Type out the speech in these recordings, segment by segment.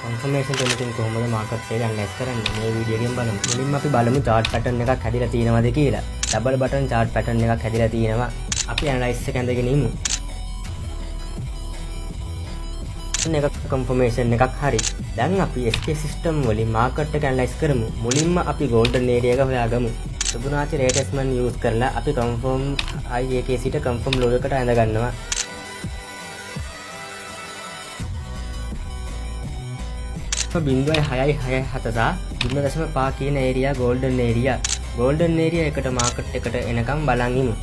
Confirmation දෙන්නකින් කොහොමද market එක analyse කරන්නේ මේ වීඩියෝ එකෙන් බලමු. මුලින්ම අපි බලමු chart pattern එකක් හැදිලා තියෙනවද කියලා. double button chart pattern එකක් හැදිලා තියෙනවා. අපි ඇනලයිස් එක ඇඳගෙන ඉමු. එක කන්ෆර්මේෂන් එකක් හරි. දැන් අපි SK system වලින් මාකට් එක ඇනලයිස් කරමු. මුලින්ම අපි golden area එක හොයාගමු. Fibonacci retracement use කරලා අපි confirm high එකේ සිට confirm low එකට ඇඳ ගන්නවා. බිඳුවයි 6.6 7 0.5 කියන ඒරියා golden area එකට මාකට් එකට එනකම් බලන් ඉමු.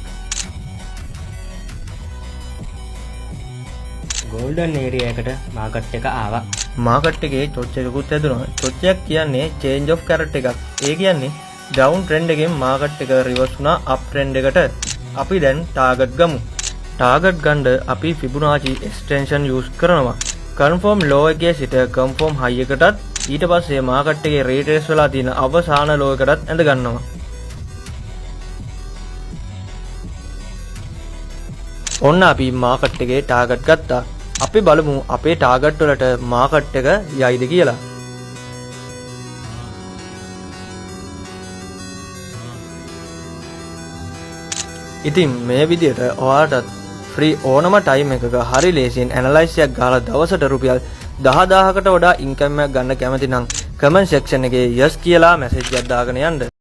golden area එකට මාකට් එක ආවා. මාකට් එකේ චොච් එකකුත් ඇදුණා. චොච් එකක් කියන්නේ change of character එකක්. ඒ කියන්නේ down trend එකෙන් මාකට් එක reverse වුණා up trend එකට. අපි දැන් target ගමු. target ගන්න අපි Fibonacci extension use කරනවා. confirm low එකේ සිට confirm high එකටත් ඊට පස්සේ මාකට් එකේ retrace වෙලා තියෙන අවසාන low එකටත් ඇඳ ගන්නවා. ඔන්න අපි මාකට් එකේ ටාගට් ගත්තා. අපි බලමු අපේ ටාගට් වලට මාකට් එක යයිද කියලා. ඉතින් මේ විදිහට ඔයාලටත් ෆ්‍රී ඕනම ටයිම් එකක හරි ලේසියෙන් ඇනලයිස් එකක් ගහලා දවසට රුපියල් 10000කට වඩා ඉන්කම් එකක් ගන්න කැමති නම් කමෙන්ට් සෙක්ෂන් එකේ yes කියලා මැසේජ් එකක් දාගෙන යන්න.